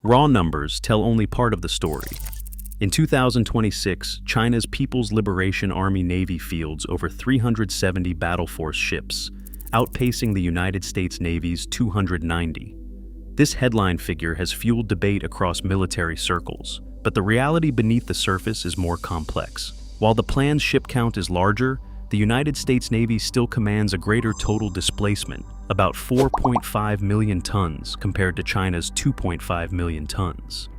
Raw numbers tell only part of the story. In 2026, China's People's Liberation Army Navy fields over 370 battle force ships, outpacing the United States Navy's 290. This headline figure has fueled debate across military circles, but the reality beneath the surface is more complex. While the planned ship count is larger, the United States Navy still commands a greater total displacement, about 4.5 million tons compared to China's 2.5 million tons.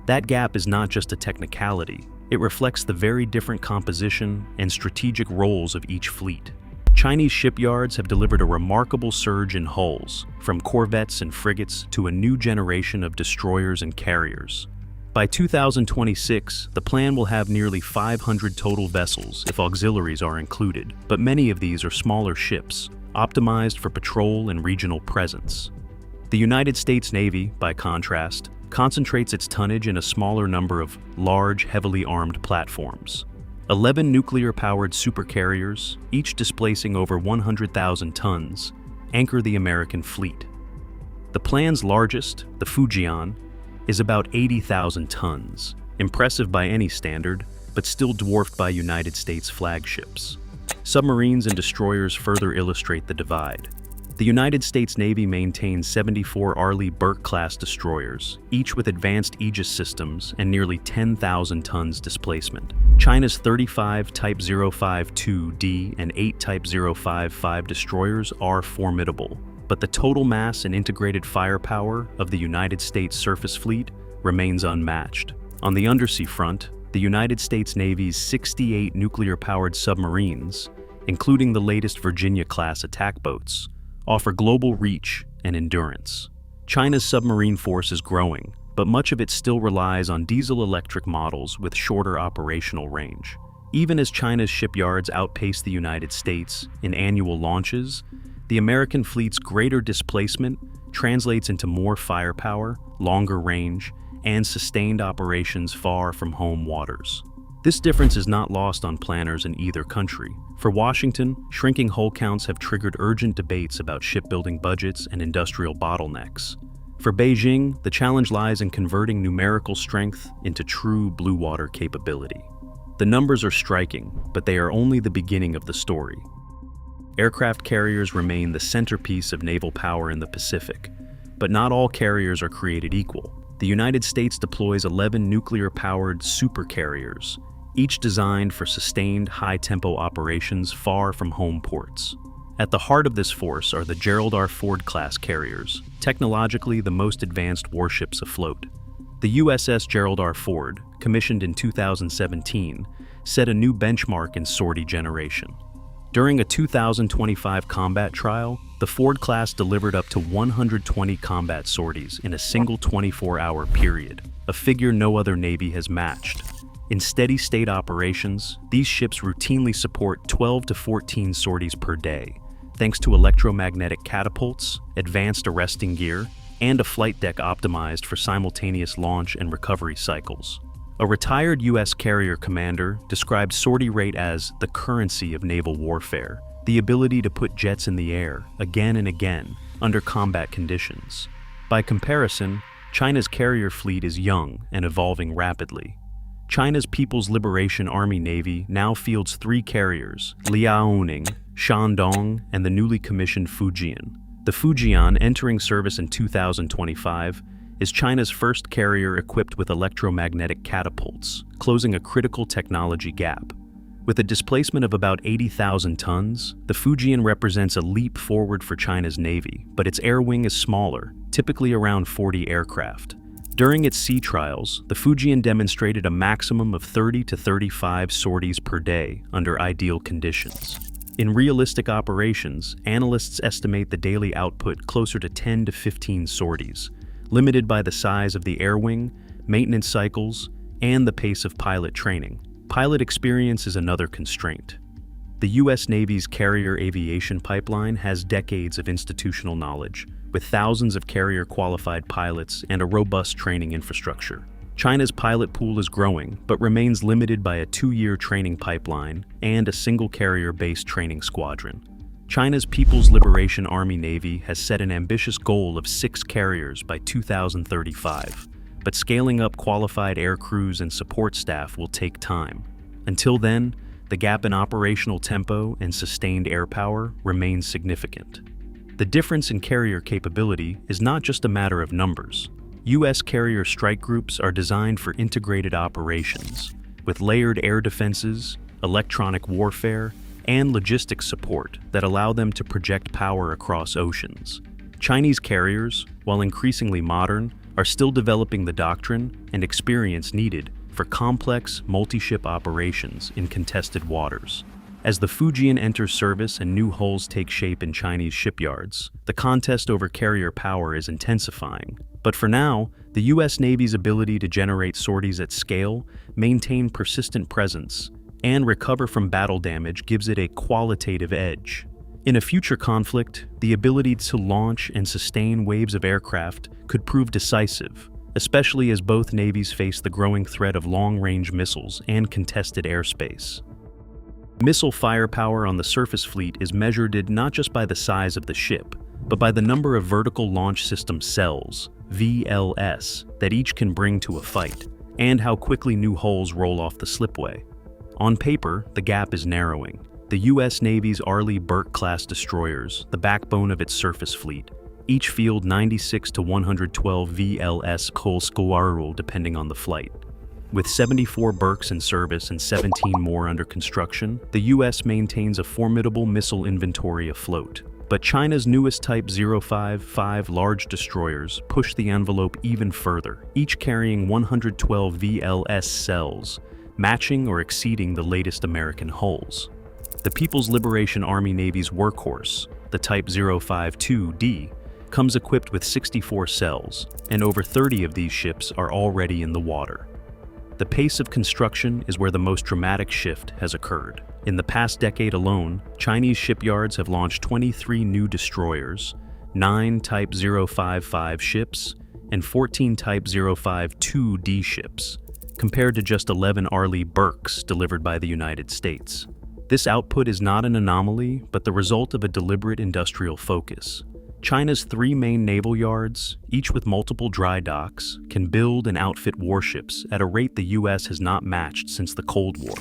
That gap is not just a technicality, it reflects the very different composition and strategic roles of each fleet. Chinese shipyards have delivered a remarkable surge in hulls, from corvettes and frigates to a new generation of destroyers and carriers. By 2026, the plan will have nearly 500 total vessels if auxiliaries are included, but many of these are smaller ships, optimized for patrol and regional presence. The United States Navy, by contrast, concentrates its tonnage in a smaller number of large, heavily armed platforms. 11 nuclear-powered supercarriers, each displacing over 100,000 tons, anchor the American fleet. The plan's largest, the Fujian, is about 80,000 tons, impressive by any standard, but still dwarfed by United States flagships. Submarines and destroyers further illustrate the divide. The United States Navy maintains 74 Arleigh Burkes-class destroyers, each with advanced Aegis systems and nearly 10,000 tons displacement. China's 35 Type 052D and 8 Type 055 destroyers are formidable, but the total mass and integrated firepower of the United States surface fleet remains unmatched. On the undersea front, the United States Navy's 68 nuclear-powered submarines, including the latest Virginia-class attack boats, offer global reach and endurance. China's submarine force is growing, but much of it still relies on diesel-electric models with shorter operational range. Even as China's shipyards outpace the United States in annual launches, the American fleet's greater displacement translates into more firepower, longer range, and sustained operations far from home waters. This difference is not lost on planners in either country. For Washington, shrinking hull counts have triggered urgent debates about shipbuilding budgets and industrial bottlenecks. For Beijing, the challenge lies in converting numerical strength into true blue water capability. The numbers are striking, but they are only the beginning of the story. Aircraft carriers remain the centerpiece of naval power in the Pacific, but not all carriers are created equal. The United States deploys 11 nuclear-powered supercarriers, each designed for sustained high-tempo operations far from home ports. At the heart of this force are the Gerald R. Ford-class carriers, technologically the most advanced warships afloat. The USS Gerald R. Ford, commissioned in 2017, set a new benchmark in sortie generation. During a 2025 combat trial, the Ford class delivered up to 120 combat sorties in a single 24-hour period, a figure no other Navy has matched. In steady-state operations, these ships routinely support 12 to 14 sorties per day, thanks to electromagnetic catapults, advanced arresting gear, and a flight deck optimized for simultaneous launch and recovery cycles. A retired U.S. carrier commander described sortie rate as the currency of naval warfare, the ability to put jets in the air again and again under combat conditions. By comparison, China's carrier fleet is young and evolving rapidly. China's People's Liberation Army Navy now fields 3 carriers, Liaoning, Shandong, and the newly commissioned Fujian. The Fujian, entering service in 2025, is China's first carrier equipped with electromagnetic catapults, closing a critical technology gap. With a displacement of about 80,000 tons, the Fujian represents a leap forward for China's Navy, but its air wing is smaller, typically around 40 aircraft. During its sea trials, the Fujian demonstrated a maximum of 30 to 35 sorties per day under ideal conditions. In realistic operations, analysts estimate the daily output closer to 10 to 15 sorties, limited by the size of the air wing, maintenance cycles, and the pace of pilot training. Pilot experience is another constraint. The U.S. Navy's carrier aviation pipeline has decades of institutional knowledge, with thousands of carrier-qualified pilots and a robust training infrastructure. China's pilot pool is growing, but remains limited by a 2-year training pipeline and a single carrier-based training squadron. China's People's Liberation Army Navy has set an ambitious goal of 6 carriers by 2035, but scaling up qualified air crews and support staff will take time. Until then, the gap in operational tempo and sustained air power remains significant. The difference in carrier capability is not just a matter of numbers. U.S. carrier strike groups are designed for integrated operations, with layered air defenses, electronic warfare, and logistics support that allow them to project power across oceans. Chinese carriers, while increasingly modern, are still developing the doctrine and experience needed for complex, multi-ship operations in contested waters. As the Fujian enters service and new hulls take shape in Chinese shipyards, the contest over carrier power is intensifying. But for now, the U.S. Navy's ability to generate sorties at scale, maintain persistent presence, and recover from battle damage gives it a qualitative edge. In a future conflict, the ability to launch and sustain waves of aircraft could prove decisive, especially as both navies face the growing threat of long-range missiles and contested airspace. Missile firepower on the surface fleet is measured not just by the size of the ship, but by the number of vertical launch system cells, VLS, that each can bring to a fight, and how quickly new hulls roll off the slipway. On paper, the gap is narrowing. The U.S. Navy's Arleigh Burkes class destroyers, the backbone of its surface fleet, each field 96 to 112 VLS Kolskuarul depending on the flight. With 74 Burkes in service and 17 more under construction, the U.S. maintains a formidable missile inventory afloat. But China's newest Type 055 large destroyers push the envelope even further, each carrying 112 VLS cells, matching or exceeding the latest American hulls. The People's Liberation Army Navy's workhorse, the Type 052D, comes equipped with 64 cells, and over 30 of these ships are already in the water. The pace of construction is where the most dramatic shift has occurred. In the past decade alone, Chinese shipyards have launched 23 new destroyers, 9 Type 055 ships, and 14 Type 052D ships, compared to just 11 Arleigh Burkes delivered by the United States. This output is not an anomaly, but the result of a deliberate industrial focus. China's 3 main naval yards, each with multiple dry docks, can build and outfit warships at a rate the U.S. has not matched since the Cold War.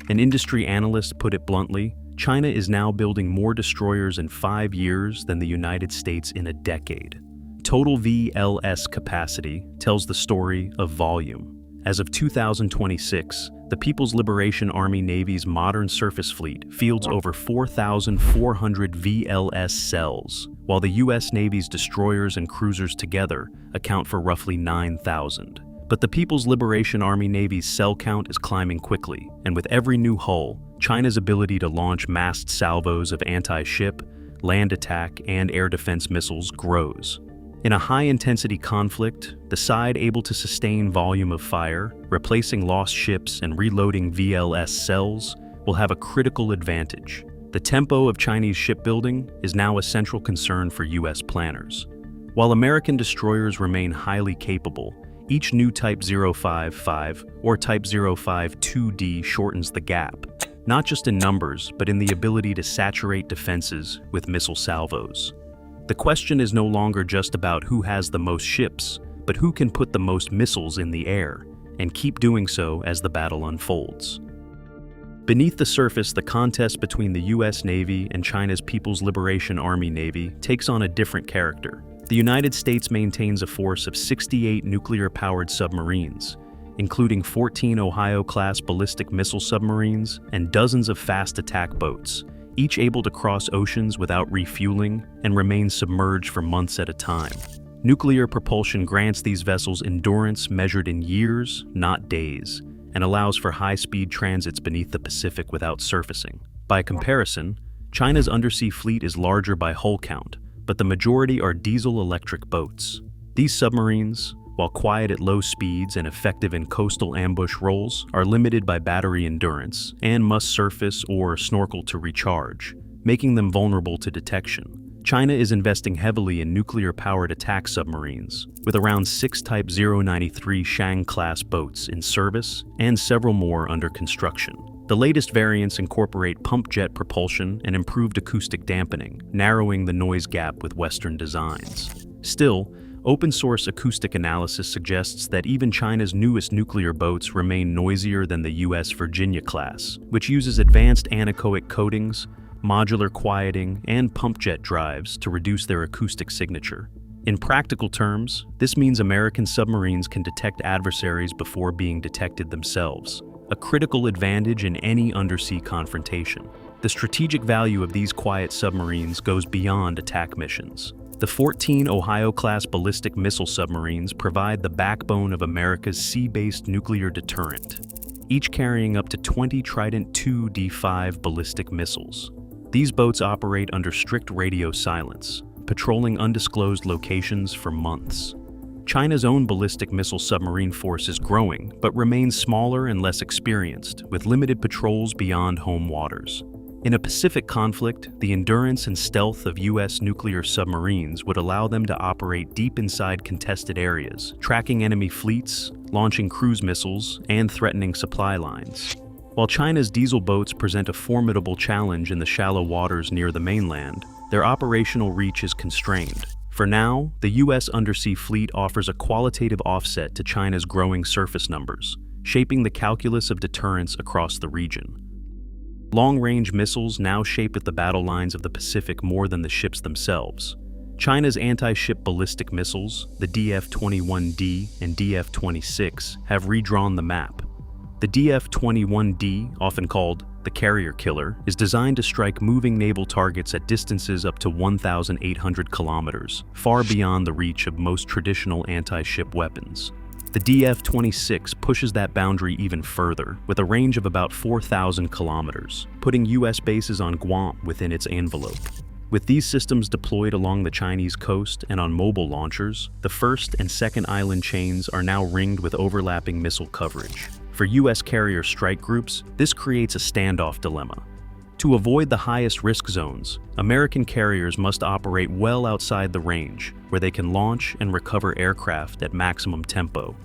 An industry analyst put it bluntly, China is now building more destroyers in 5 years than the United States in a decade. Total VLS capacity tells the story of volume. As of 2026, the People's Liberation Army Navy's modern surface fleet fields over 4,400 VLS cells, while the U.S. Navy's destroyers and cruisers together account for roughly 9,000. But the People's Liberation Army Navy's cell count is climbing quickly, and with every new hull, China's ability to launch massed salvos of anti-ship, land attack, and air defense missiles grows. In a high-intensity conflict, the side able to sustain volume of fire, replacing lost ships and reloading VLS cells, will have a critical advantage. The tempo of Chinese shipbuilding is now a central concern for U.S. planners. While American destroyers remain highly capable, each new Type 055 or Type 052D shortens the gap, not just in numbers, but in the ability to saturate defenses with missile salvos. The question is no longer just about who has the most ships, but who can put the most missiles in the air, and keep doing so as the battle unfolds. Beneath the surface, the contest between the U.S. Navy and China's People's Liberation Army Navy takes on a different character. The United States maintains a force of 68 nuclear-powered submarines, including 14 Ohio-class ballistic missile submarines and dozens of fast attack boats, each able to cross oceans without refueling and remain submerged for months at a time. Nuclear propulsion grants these vessels endurance measured in years, not days, and allows for high-speed transits beneath the Pacific without surfacing. By comparison, China's undersea fleet is larger by hull count, but the majority are diesel-electric boats. These submarines, while quiet at low speeds and effective in coastal ambush roles, are limited by battery endurance and must surface or snorkel to recharge, making them vulnerable to detection. China is investing heavily in nuclear-powered attack submarines, with around 6 Type 093 Shang-class boats in service and several more under construction. The latest variants incorporate pump jet propulsion and improved acoustic dampening, narrowing the noise gap with Western designs. Still, Open-source acoustic analysis suggests that even China's newest nuclear boats remain noisier than the U.S. Virginia class, which uses advanced anechoic coatings, modular quieting, and pump jet drives to reduce their acoustic signature. In practical terms, this means American submarines can detect adversaries before being detected themselves, a critical advantage in any undersea confrontation. The strategic value of these quiet submarines goes beyond attack missions. The 14 Ohio-class ballistic missile submarines provide the backbone of America's sea-based nuclear deterrent, each carrying up to 20 Trident II D5 ballistic missiles. These boats operate under strict radio silence, patrolling undisclosed locations for months. China's own ballistic missile submarine force is growing, but remains smaller and less experienced, with limited patrols beyond home waters. In a Pacific conflict, the endurance and stealth of U.S. nuclear submarines would allow them to operate deep inside contested areas, tracking enemy fleets, launching cruise missiles, and threatening supply lines. While China's diesel boats present a formidable challenge in the shallow waters near the mainland, their operational reach is constrained. For now, the U.S. undersea fleet offers a qualitative offset to China's growing surface numbers, shaping the calculus of deterrence across the region. Long-range missiles now shape the battle lines of the Pacific more than the ships themselves. China's anti-ship ballistic missiles, the DF-21D and DF-26, have redrawn the map. The DF-21D, often called the carrier killer, is designed to strike moving naval targets at distances up to 1,800 kilometers, far beyond the reach of most traditional anti-ship weapons. The DF-26 pushes that boundary even further, with a range of about 4,000 kilometers, putting U.S. bases on Guam within its envelope. With these systems deployed along the Chinese coast and on mobile launchers, the first and second island chains are now ringed with overlapping missile coverage. For U.S. carrier strike groups, this creates a standoff dilemma. To avoid the highest risk zones, American carriers must operate well outside the range, where they can launch and recover aircraft at maximum tempo.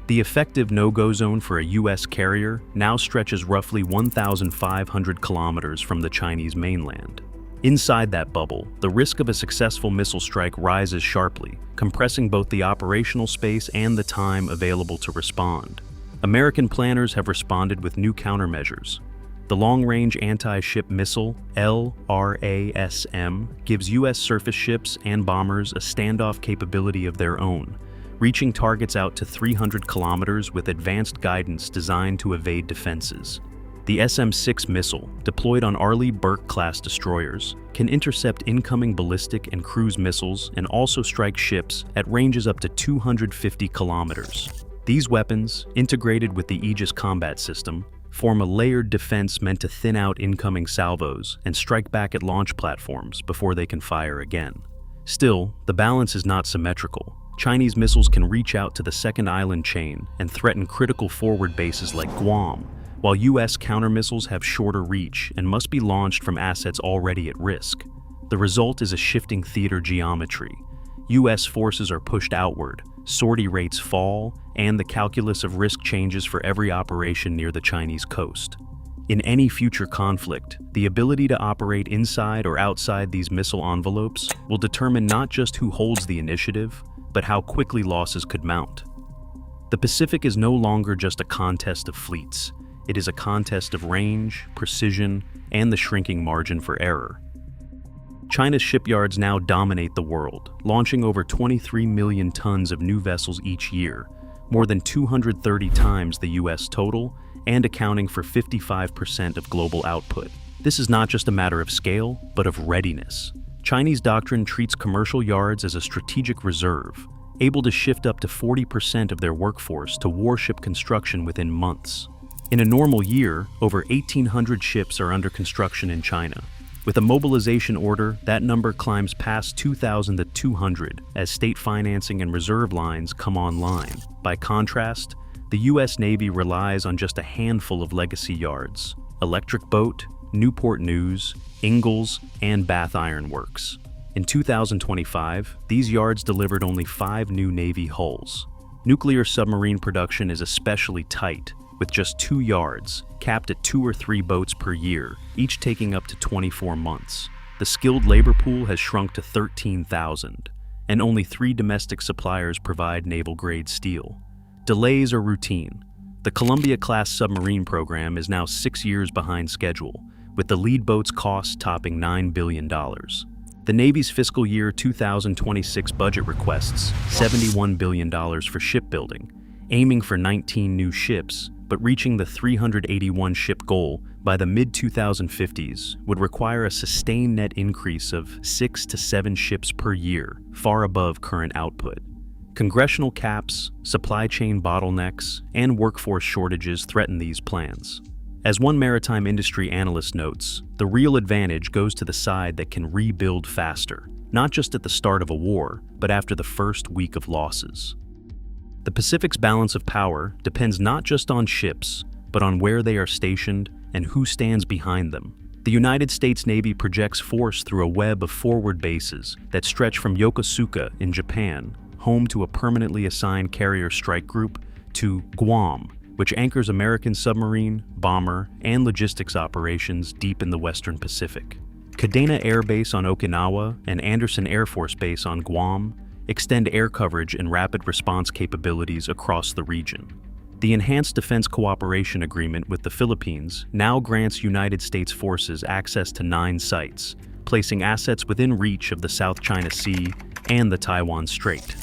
The effective no-go zone for a U.S. carrier now stretches roughly 1,500 kilometers from the Chinese mainland. Inside that bubble, the risk of a successful missile strike rises sharply, compressing both the operational space and the time available to respond. American planners have responded with new countermeasures. The long-range anti-ship missile, LRASM, gives U.S. surface ships and bombers a standoff capability of their own, reaching targets out to 300 kilometers with advanced guidance designed to evade defenses. The SM-6 missile, deployed on Arleigh Burkes-class destroyers, can intercept incoming ballistic and cruise missiles and also strike ships at ranges up to 250 kilometers. These weapons, integrated with the Aegis combat system, form a layered defense meant to thin out incoming salvos and strike back at launch platforms before they can fire again. Still, the balance is not symmetrical. Chinese missiles can reach out to the second island chain and threaten critical forward bases like Guam, while U.S. countermissiles have shorter reach and must be launched from assets already at risk. The result is a shifting theater geometry. U.S. forces are pushed outward, sortie rates fall, and the calculus of risk changes for every operation near the Chinese coast. In any future conflict, the ability to operate inside or outside these missile envelopes will determine not just who holds the initiative, but how quickly losses could mount. The Pacific is no longer just a contest of fleets. It is a contest of range, precision, and the shrinking margin for error. China's shipyards now dominate the world, launching over 23 million tons of new vessels each year, more than 230 times the U.S. total, and accounting for 55% of global output. This is not just a matter of scale, but of readiness. Chinese doctrine treats commercial yards as a strategic reserve, able to shift up to 40% of their workforce to warship construction within months. In a normal year, over 1,800 ships are under construction in China. With a mobilization order, that number climbs past 2,200 as state financing and reserve lines come online. By contrast, the U.S. Navy relies on just a handful of legacy yards: Electric Boat, Newport News, Ingalls, and Bath Iron Works. In 2025, these yards delivered only 5 new Navy hulls. Nuclear submarine production is especially tight, with just 2 yards, capped at 2 or 3 boats per year, each taking up to 24 months. The skilled labor pool has shrunk to 13,000, and only 3 domestic suppliers provide naval-grade steel. Delays are routine. The Columbia-class submarine program is now 6 years behind schedule, with the lead boat's cost topping $9 billion. The Navy's fiscal year 2026 budget requests $71 billion for shipbuilding, aiming for 19 new ships, but reaching the 381-ship goal by the mid-2050s would require a sustained net increase of 6 to 7 ships per year, far above current output. Congressional caps, supply chain bottlenecks, and workforce shortages threaten these plans. As one maritime industry analyst notes, the real advantage goes to the side that can rebuild faster, not just at the start of a war, but after the first week of losses. The Pacific's balance of power depends not just on ships, but on where they are stationed and who stands behind them. The United States Navy projects force through a web of forward bases that stretch from Yokosuka in Japan, home to a permanently assigned carrier strike group, to Guam, which anchors American submarine, bomber, and logistics operations deep in the Western Pacific. Kadena Air Base on Okinawa and Andersen Air Force Base on Guam extend air coverage and rapid response capabilities across the region. The Enhanced Defense Cooperation Agreement with the Philippines now grants United States forces access to 9 sites, placing assets within reach of the South China Sea and the Taiwan Strait.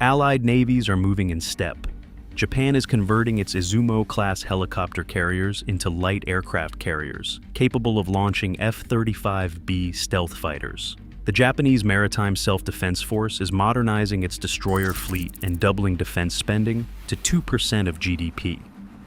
Allied navies are moving in step. Japan is converting its Izumo-class helicopter carriers into light aircraft carriers, capable of launching F-35B stealth fighters. The Japanese Maritime Self-Defense Force is modernizing its destroyer fleet and doubling defense spending to 2% of GDP.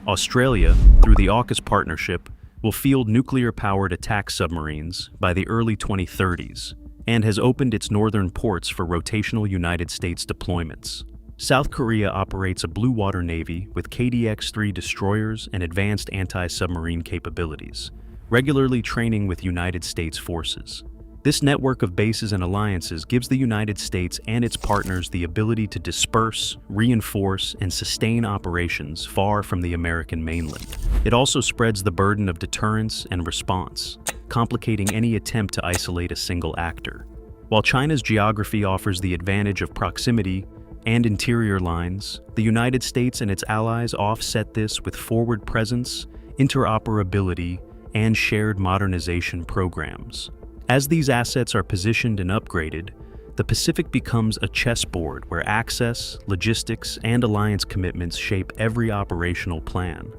Australia, through the AUKUS partnership, will field nuclear-powered attack submarines by the early 2030s, and has opened its northern ports for rotational United States deployments. South Korea operates a blue water navy with KDX-3 destroyers and advanced anti-submarine capabilities, regularly training with United States forces. This network of bases and alliances gives the United States and its partners the ability to disperse, reinforce, and sustain operations far from the American mainland. It also spreads the burden of deterrence and response, complicating any attempt to isolate a single actor. While China's geography offers the advantage of proximity and interior lines, the United States and its allies offset this with forward presence, interoperability, and shared modernization programs. As these assets are positioned and upgraded, the Pacific becomes a chessboard where access, logistics, and alliance commitments shape every operational plan.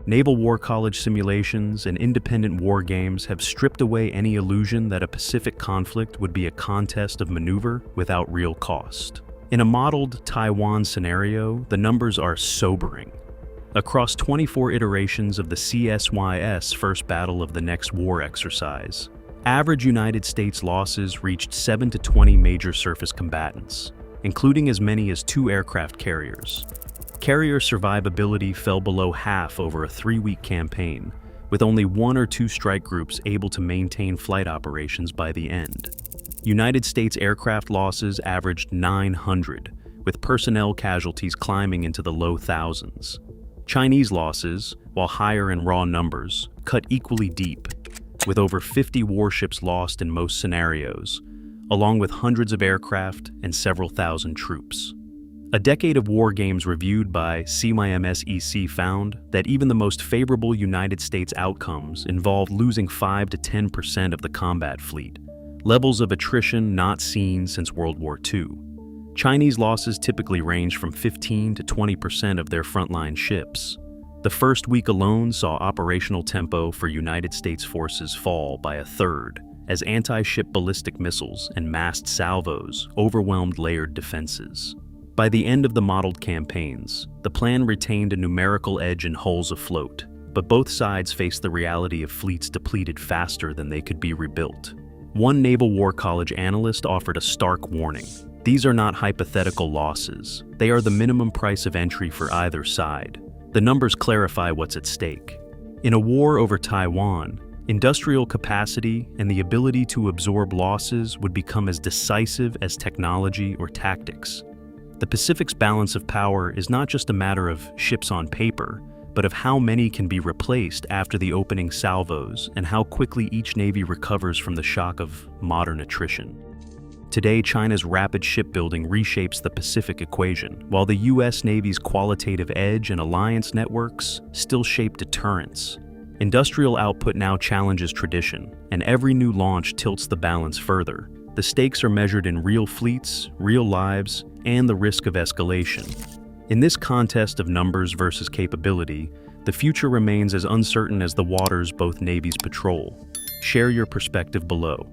Naval War College simulations and independent war games have stripped away any illusion that a Pacific conflict would be a contest of maneuver without real cost. In a modeled Taiwan scenario, the numbers are sobering. Across 24 iterations of the CSYS First Battle of the Next War exercise, average United States losses reached 7 to 20 major surface combatants, including as many as 2 aircraft carriers. Carrier survivability fell below half over a 3-week campaign, with only 1 or 2 strike groups able to maintain flight operations by the end. United States aircraft losses averaged 900, with personnel casualties climbing into the low thousands. Chinese losses, while higher in raw numbers, cut equally deep, with over 50 warships lost in most scenarios, along with hundreds of aircraft and several thousand troops. A decade of war games reviewed by CYMSEC found that even the most favorable United States outcomes involved losing 5 to 10% of the combat fleet, levels of attrition not seen since World War II. Chinese losses typically range from 15 to 20% of their frontline ships. The first week alone saw operational tempo for United States forces fall by a third, as anti-ship ballistic missiles and massed salvos overwhelmed layered defenses. By the end of the modeled campaigns, the plan retained a numerical edge in hulls afloat, but both sides faced the reality of fleets depleted faster than they could be rebuilt. One Naval War College analyst offered a stark warning. These are not hypothetical losses. They are the minimum price of entry for either side. The numbers clarify what's at stake. In a war over Taiwan, industrial capacity and the ability to absorb losses would become as decisive as technology or tactics. The Pacific's balance of power is not just a matter of ships on paper, but of how many can be replaced after the opening salvos and how quickly each navy recovers from the shock of modern attrition. Today, China's rapid shipbuilding reshapes the Pacific equation, while the U.S. Navy's qualitative edge and alliance networks still shape deterrence. Industrial output now challenges tradition, and every new launch tilts the balance further. The stakes are measured in real fleets, real lives, and the risk of escalation. In this contest of numbers versus capability, the future remains as uncertain as the waters both navies patrol. Share your perspective below.